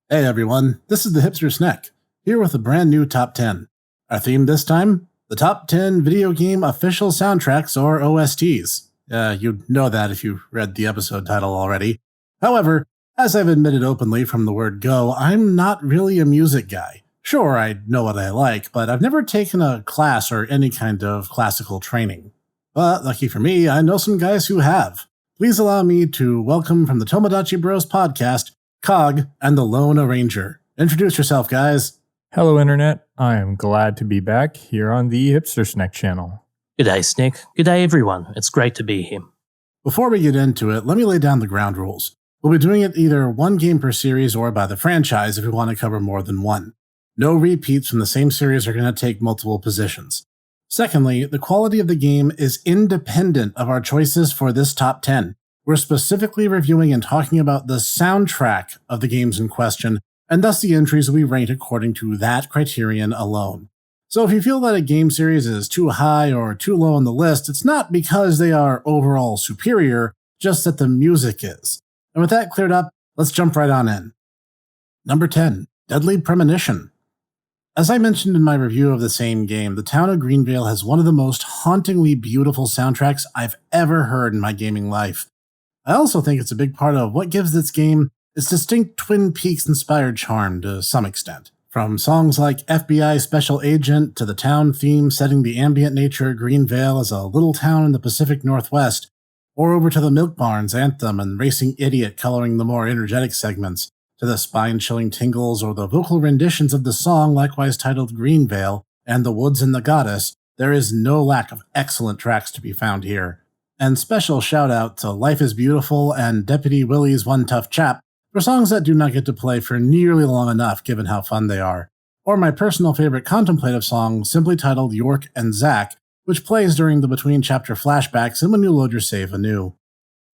Hey everyone, this is the Hipster Snek, here with a brand new Top 10. Our theme this time? The Top 10 Video Game Official Soundtracks, or OSTs. You'd know that if you read the episode title already. However, as I've admitted openly from the word go, I'm not really a music guy. Sure, I know what I like, but I've never taken a class or any kind of classical training. But lucky for me, I know some guys who have. Please allow me to welcome from the Tomodachi Bros podcast, Cog and the Lone Arranger. Introduce yourself, guys. Hello, Internet. I am glad to be back here on the Hipster Snek channel. G'day, Snek. G'day, everyone. It's great to be here. Before we get into it, let me lay down the ground rules. We'll be doing it either one game per series or by the franchise if we want to cover more than one. No repeats from the same series are going to take multiple positions. Secondly, the quality of the game is independent of our choices for this top 10. We're specifically reviewing and talking about the soundtrack of the games in question, and thus the entries will be ranked according to that criterion alone. So if you feel that a game series is too high or too low on the list, it's not because they are overall superior, just that the music is. And with that cleared up, let's jump right on in. Number 10, Deadly Premonition. As I mentioned in my review of the same game, the town of Greenvale has one of the most hauntingly beautiful soundtracks I've ever heard in my gaming life. I also think it's a big part of what gives this game its distinct Twin Peaks-inspired charm to some extent. From songs like FBI Special Agent to the town theme setting the ambient nature of Greenvale as a little town in the Pacific Northwest, or over to the Milk Barns anthem and Racing Idiot coloring the more energetic segments, to the spine-chilling tingles or the vocal renditions of the song likewise titled Greenvale and The Woods and the Goddess, there is no lack of excellent tracks to be found here. And special shout-out to Life is Beautiful and Deputy Willie's One Tough Chap for songs that do not get to play for nearly long enough given how fun they are. Or my personal favorite contemplative song, simply titled York and Zack, which plays during the between-chapter flashbacks and when you load your save anew.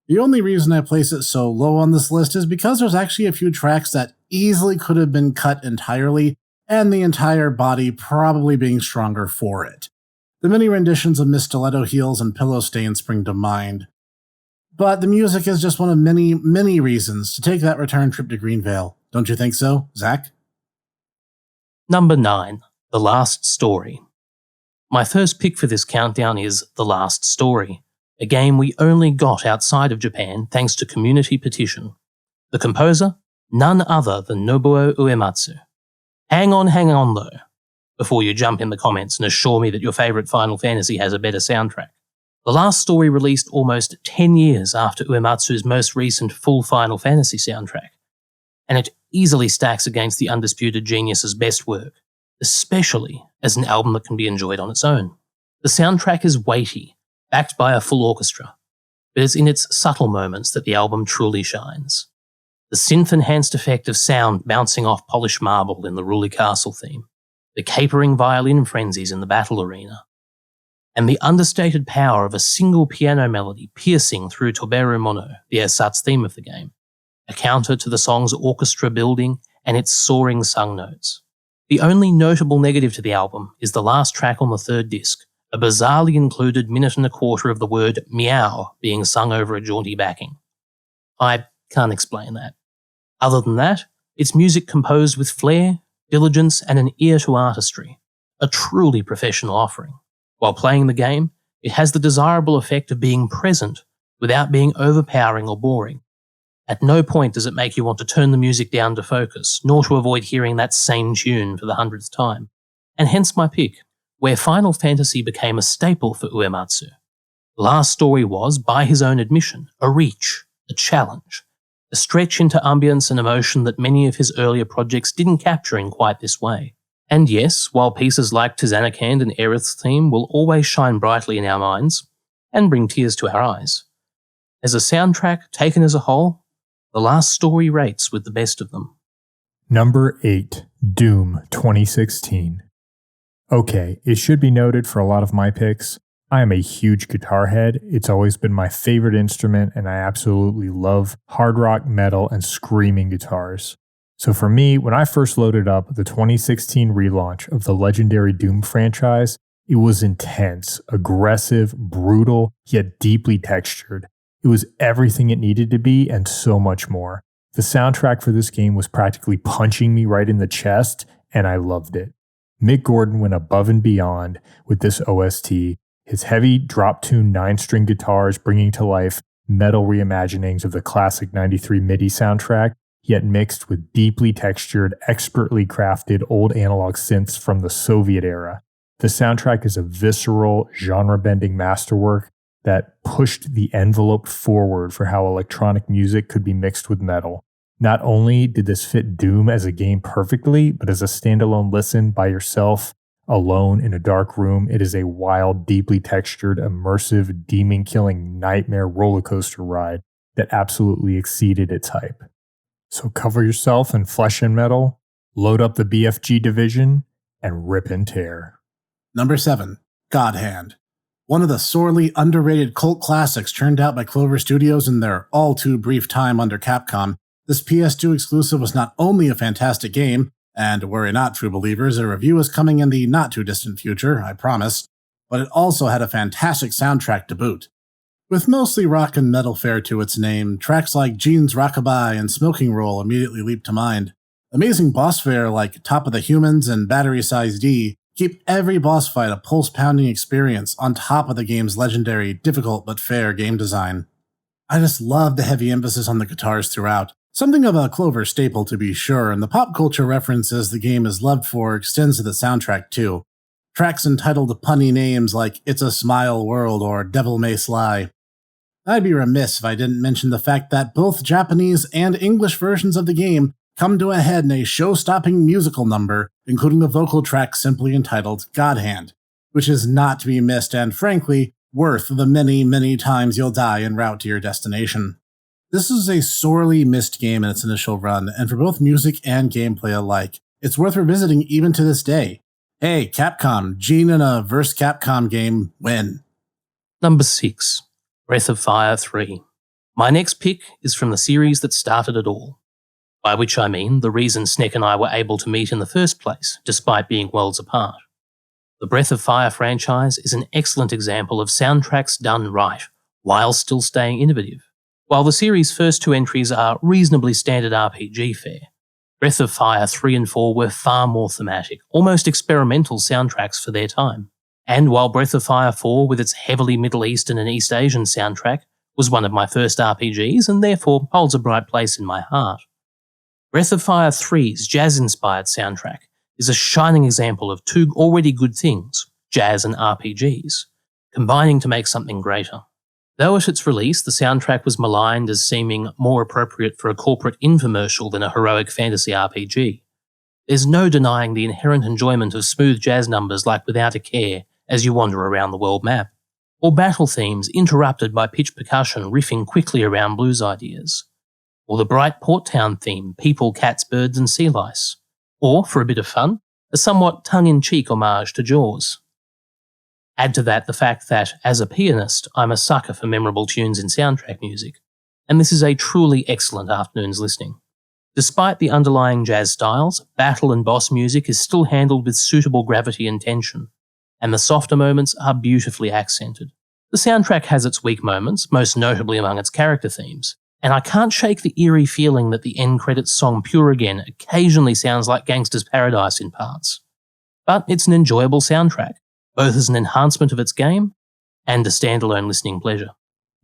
The only reason I place it so low on this list is because there's actually a few tracks that easily could have been cut entirely, and the entire body probably being stronger for it. The many renditions of Miss Stiletto Heels and Pillow Stain spring to mind. But the music is just one of many, many reasons to take that return trip to Greenvale. Don't you think so, Zach? Number 9, The Last Story. My first pick for this countdown is The Last Story, a game we only got outside of Japan thanks to community petition. The composer? None other than Nobuo Uematsu. Hang on though, before you jump in the comments and assure me that your favourite Final Fantasy has a better soundtrack. The Last Story released almost 10 years after Uematsu's most recent full Final Fantasy soundtrack, and it easily stacks against the undisputed genius's best work, especially as an album that can be enjoyed on its own. The soundtrack is weighty, backed by a full orchestra, but it's in its subtle moments that the album truly shines. The synth-enhanced effect of sound bouncing off polished marble in the Ruli Castle theme, the capering violin frenzies in the battle arena, and the understated power of a single piano melody piercing through Toberu Mono, the ersatz theme of the game, a counter to the song's orchestra building and its soaring sung notes. The only notable negative to the album is the last track on the third disc, a bizarrely included minute and a quarter of the word meow being sung over a jaunty backing. I can't explain that. Other than that, it's music composed with flair, diligence, and an ear to artistry, a truly professional offering. While playing the game, it has the desirable effect of being present without being overpowering or boring. At no point does it make you want to turn the music down to focus, nor to avoid hearing that same tune for the 100th time. And hence my pick, where Final Fantasy became a staple for Uematsu. Last Story was, by his own admission, a reach, a challenge, a stretch into ambience and emotion that many of his earlier projects didn't capture in quite this way. And yes, while pieces like Tizanakand and Aerith's theme will always shine brightly in our minds, and bring tears to our eyes, as a soundtrack taken as a whole, The Last Story rates with the best of them. Number 8, Doom 2016. Okay, it should be noted for a lot of my picks, I am a huge guitar head. It's always been my favorite instrument, and I absolutely love hard rock, metal, and screaming guitars. So for me, when I first loaded up the 2016 relaunch of the legendary Doom franchise, it was intense, aggressive, brutal, yet deeply textured. It was everything it needed to be and so much more. The soundtrack for this game was practically punching me right in the chest, and I loved it. Mick Gordon went above and beyond with this OST, his heavy drop-tune 9-string guitars bringing to life metal reimaginings of the classic 93 MIDI soundtrack, yet mixed with deeply textured, expertly crafted old analog synths from the Soviet era. The soundtrack is a visceral, genre-bending masterwork that pushed the envelope forward for how electronic music could be mixed with metal. Not only did this fit Doom as a game perfectly, but as a standalone listen by yourself, alone in a dark room, it is a wild, deeply textured, immersive, demon-killing nightmare roller coaster ride that absolutely exceeded its hype. So cover yourself in flesh and metal, load up the BFG division, and rip and tear. Number 7, God Hand. One of the sorely underrated cult classics churned out by Clover Studios in their all-too-brief time under Capcom, this PS2 exclusive was not only a fantastic game, and were it not true believers, a review is coming in the not-too-distant future, I promise, but it also had a fantastic soundtrack to boot. With mostly rock and metal fare to its name, tracks like Gene's Rockabye and Smoking Roll immediately leap to mind. Amazing boss fare like Top of the Humans and Battery Size D keep every boss fight a pulse-pounding experience on top of the game's legendary, difficult but fair game design. I just love the heavy emphasis on the guitars throughout. Something of a Clover staple to be sure, and the pop culture references the game is loved for extends to the soundtrack too. Tracks entitled to punny names like It's a Smile World or Devil May Sly. I'd be remiss if I didn't mention the fact that both Japanese and English versions of the game come to a head in a show-stopping musical number, including the vocal track simply entitled God Hand, which is not to be missed and, frankly, worth the many, many times you'll die en route to your destination. This is a sorely missed game in its initial run, and for both music and gameplay alike, it's worth revisiting even to this day. Hey, Capcom, Gene in a verse Capcom game, win. Number 6, Breath of Fire 3. My next pick is from the series that started it all. By which I mean the reason Snek and I were able to meet in the first place, despite being worlds apart. The Breath of Fire franchise is an excellent example of soundtracks done right, while still staying innovative. While the series' first 2 entries are reasonably standard RPG fare, Breath of Fire 3 and 4 were far more thematic, almost experimental soundtracks for their time. And while Breath of Fire 4, with its heavily Middle Eastern and East Asian soundtrack, was one of my first RPGs and therefore holds a bright place in my heart, Breath of Fire 3's jazz-inspired soundtrack is a shining example of 2 already good things, jazz and RPGs, combining to make something greater. Though at its release the soundtrack was maligned as seeming more appropriate for a corporate infomercial than a heroic fantasy RPG, there's no denying the inherent enjoyment of smooth jazz numbers like Without a Care as you wander around the world map, or battle themes interrupted by pitch percussion riffing quickly around blues ideas, or the bright Port Town theme, People, Cats, Birds and Sea Lice, or, for a bit of fun, a somewhat tongue-in-cheek homage to Jaws. Add to that the fact that, as a pianist, I'm a sucker for memorable tunes in soundtrack music, and this is a truly excellent afternoon's listening. Despite the underlying jazz styles, battle and boss music is still handled with suitable gravity and tension, and the softer moments are beautifully accented. The soundtrack has its weak moments, most notably among its character themes, and I can't shake the eerie feeling that the end credits song Pure Again occasionally sounds like Gangsta's Paradise in parts. But it's an enjoyable soundtrack, both as an enhancement of its game and a standalone listening pleasure.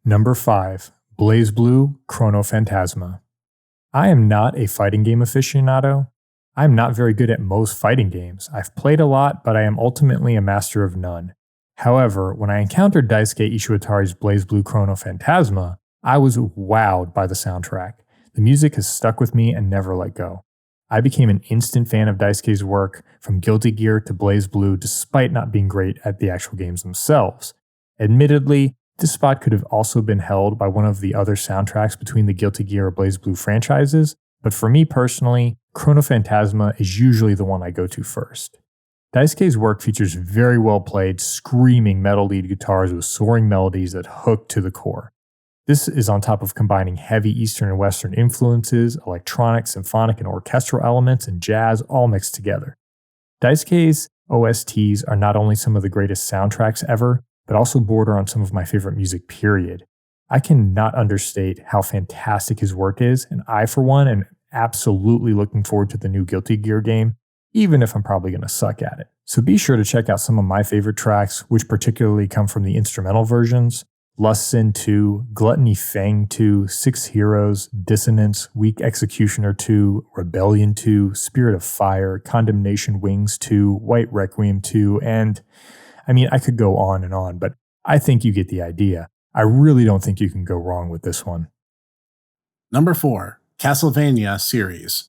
Number 5, BlazBlue, Chrono Phantasma. I am not a fighting game aficionado. I am not very good at most fighting games. I've played a lot, but I am ultimately a master of none. However, when I encountered Daisuke Ishiwatari's BlazBlue Chrono Phantasma, I was wowed by the soundtrack. The music has stuck with me and never let go. I became an instant fan of Daisuke's work, from Guilty Gear to BlazBlue, despite not being great at the actual games themselves. Admittedly, this spot could have also been held by one of the other soundtracks between the Guilty Gear or BlazBlue franchises, but for me personally, Chrono Phantasma is usually the one I go to first. Daisuke's work features very well played, screaming metal lead guitars with soaring melodies that hook to the core. This is on top of combining heavy Eastern and Western influences, electronic, symphonic, and orchestral elements, and jazz all mixed together. Daisuke's OSTs are not only some of the greatest soundtracks ever, but also border on some of my favorite music, period. I cannot understate how fantastic his work is, and I, for one, am absolutely looking forward to the new Guilty Gear game, even if I'm probably going to suck at it. So be sure to check out some of my favorite tracks, which particularly come from the instrumental versions: Lust Sin 2, Gluttony Fang 2, Six Heroes, Dissonance, Weak Executioner 2, Rebellion 2, Spirit of Fire, Condemnation Wings 2, White Requiem 2, and I could go on, but I think you get the idea. I really don't think you can go wrong with this one. Number 4, Castlevania series.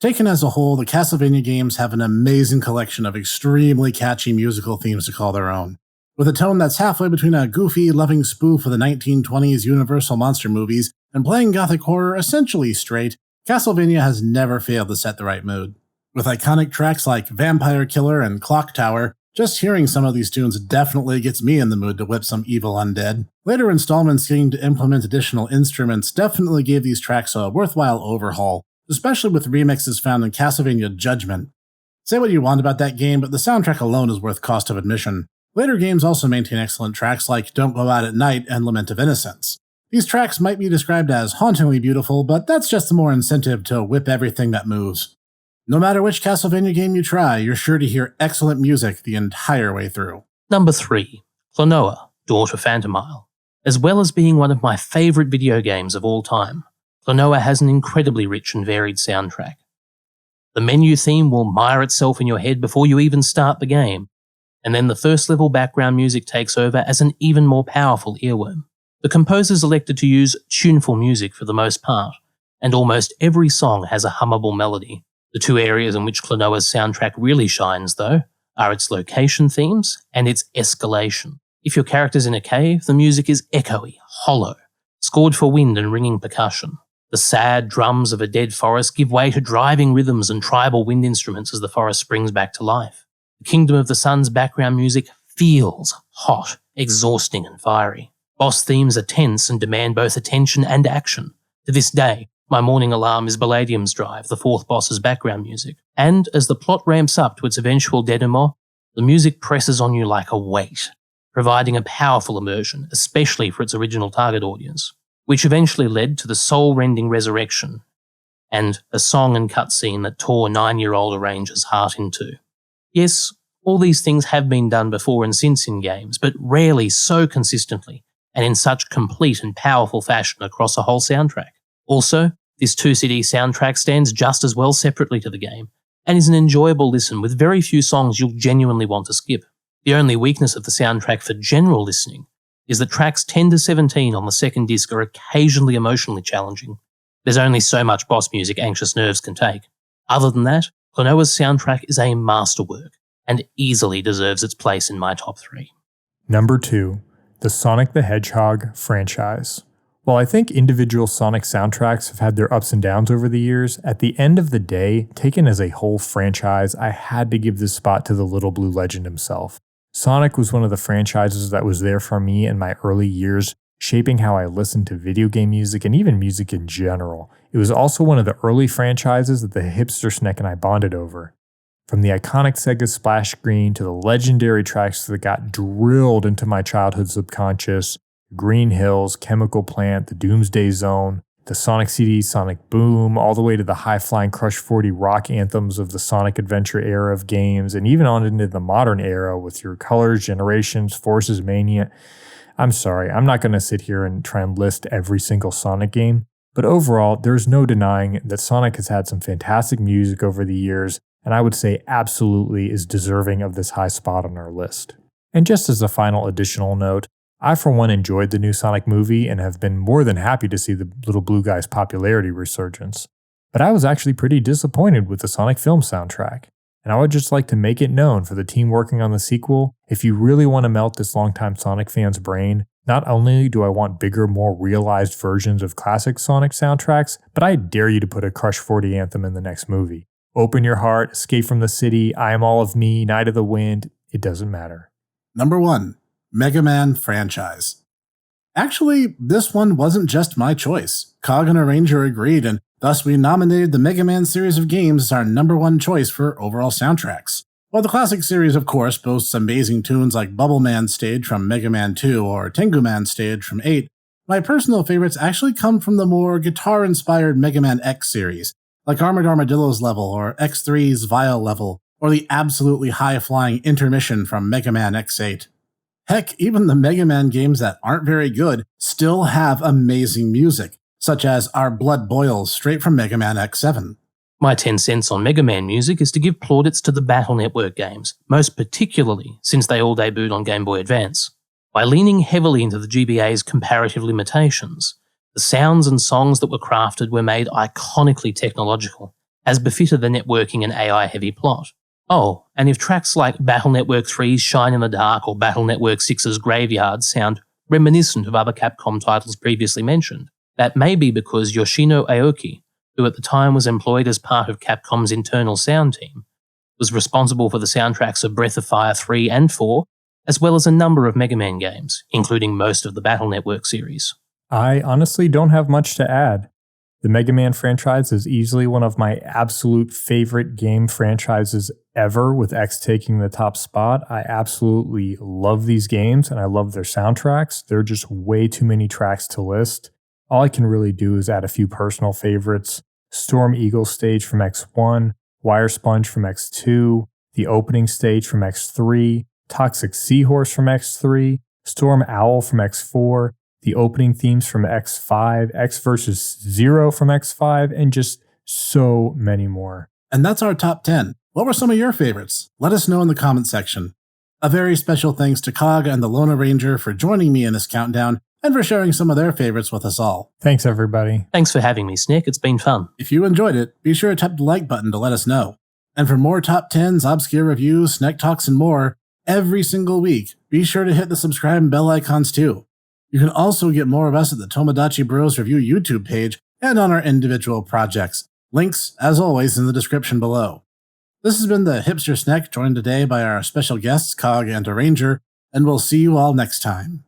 Taken as a whole, the Castlevania games have an amazing collection of extremely catchy musical themes to call their own. With a tone that's halfway between a goofy, loving spoof of the 1920s Universal monster movies and playing gothic horror essentially straight, Castlevania has never failed to set the right mood. With iconic tracks like Vampire Killer and Clock Tower, just hearing some of these tunes definitely gets me in the mood to whip some evil undead. Later installments getting to implement additional instruments definitely gave these tracks a worthwhile overhaul, especially with remixes found in Castlevania Judgment. Say what you want about that game, but the soundtrack alone is worth cost of admission. Later games also maintain excellent tracks like Don't Go Out at Night and Lament of Innocence. These tracks might be described as hauntingly beautiful, but that's just the more incentive to whip everything that moves. No matter which Castlevania game you try, you're sure to hear excellent music the entire way through. Number 3, Chrono, Daughter Phantomile. As well as being one of my favourite video games of all time, Chrono has an incredibly rich and varied soundtrack. The menu theme will mire itself in your head before you even start the game, and then the first level background music takes over as an even more powerful earworm. The composers elected to use tuneful music for the most part, and almost every song has a hummable melody. The two areas in which Chrono's soundtrack really shines, though, are its location themes and its escalation. If your character's in a cave, the music is echoey, hollow, scored for wind and ringing percussion. The sad drums of a dead forest give way to driving rhythms and tribal wind instruments as the forest springs back to life. The Kingdom of the Sun's background music feels hot, exhausting and fiery. Boss themes are tense and demand both attention and action. To this day, my morning alarm is Palladium's Drive, the fourth boss's background music. And as the plot ramps up to its eventual denouement, the music presses on you like a weight, providing a powerful immersion, especially for its original target audience, which eventually led to the soul-rending resurrection and a song and cutscene that tore 9-year-old Arranger's heart in two. Yes, all these things have been done before and since in games, but rarely so consistently and in such complete and powerful fashion across a whole soundtrack. Also, this 2-CD soundtrack stands just as well separately to the game, and is an enjoyable listen with very few songs you'll genuinely want to skip. The only weakness of the soundtrack for general listening is that tracks 10 to 17 on the second disc are occasionally emotionally challenging. There's only so much boss music anxious nerves can take. Other than that, Chrono's soundtrack is a masterwork, and easily deserves its place in my top 3. Number 2, the Sonic the Hedgehog franchise. While I think individual Sonic soundtracks have had their ups and downs over the years, at the end of the day, taken as a whole franchise, I had to give this spot to the Little Blue Legend himself. Sonic was one of the franchises that was there for me in my early years, shaping how I listened to video game music and even music in general. It was also one of the early franchises that the hipster Snek and I bonded over. From the iconic Sega splash screen to the legendary tracks that got drilled into my childhood subconscious, Green Hills, Chemical Plant, the Doomsday Zone, the Sonic CD, Sonic Boom, all the way to the high-flying Crush 40 rock anthems of the Sonic Adventure era of games, and even on into the modern era with your Colors, Generations, Forces, Mania. I'm sorry, I'm not going to sit here and try and list every single Sonic game, but overall, there's no denying that Sonic has had some fantastic music over the years, and I would say absolutely is deserving of this high spot on our list. And just as a final additional note, I for one enjoyed the new Sonic movie and have been more than happy to see the Little Blue Guy's popularity resurgence. But I was actually pretty disappointed with the Sonic film soundtrack. And I would just like to make it known for the team working on the sequel, if you really want to melt this longtime Sonic fan's brain, not only do I want bigger, more realized versions of classic Sonic soundtracks, but I dare you to put a Crush 40 anthem in the next movie. Open Your Heart, Escape from the City, I Am All of Me, Night of the Wind, it doesn't matter. Number 1. Mega Man franchise. Actually, this one wasn't just my choice. Cog and Arranger agreed, and thus we nominated the Mega Man series of games as our number 1 choice for overall soundtracks. While the classic series, of course, boasts amazing tunes like Bubble Man Stage from Mega Man 2 or Tengu Man Stage from 8, My personal favorites actually come from the more guitar-inspired Mega Man X series, like Armored Armadillo's level, or X3's Vile level, or the absolutely high-flying intermission from Mega Man X8. Heck, even the Mega Man games that aren't very good still have amazing music, such as Our Blood Boils straight from Mega Man X7. My 10 cents on Mega Man music is to give plaudits to the Battle Network games, most particularly since they all debuted on Game Boy Advance. By leaning heavily into the GBA's comparative limitations, the sounds and songs that were crafted were made iconically technological, as befitted the networking and AI-heavy plot. Oh, and if tracks like Battle Network 3's Shine in the Dark or Battle Network 6's Graveyard sound reminiscent of other Capcom titles previously mentioned, that may be because Yoshino Aoki, who at the time was employed as part of Capcom's internal sound team, was responsible for the soundtracks of Breath of Fire 3 and 4, as well as a number of Mega Man games, including most of the Battle Network series. I honestly don't have much to add. The Mega Man franchise is easily one of my absolute favorite game franchises ever, with X taking the top spot. I absolutely love these games, and I love their soundtracks. There are just way too many tracks to list. All I can really do is add a few personal favorites: Storm Eagle stage from X1, Wire Sponge from X2, the opening stage from X3, Toxic Seahorse from X3, Storm Owl from X4, the opening themes from X5, X vs. Zero from X5, and just so many more. And that's our top 10. What were some of your favorites? Let us know in the comment section. A very special thanks to Cog and the Lona Ranger for joining me in this countdown and for sharing some of their favorites with us all. Thanks, everybody. Thanks for having me, Snek. It's been fun. If you enjoyed it, be sure to tap the like button to let us know. And for more top 10s, obscure reviews, Snek Talks, and more, every single week, be sure to hit the subscribe and bell icons too. You can also get more of us at the Tomodachi Bros Review YouTube page and on our individual projects. Links, as always, in the description below. This has been the Hipster Snek, joined today by our special guests, Cog and Ranger, and we'll see you all next time.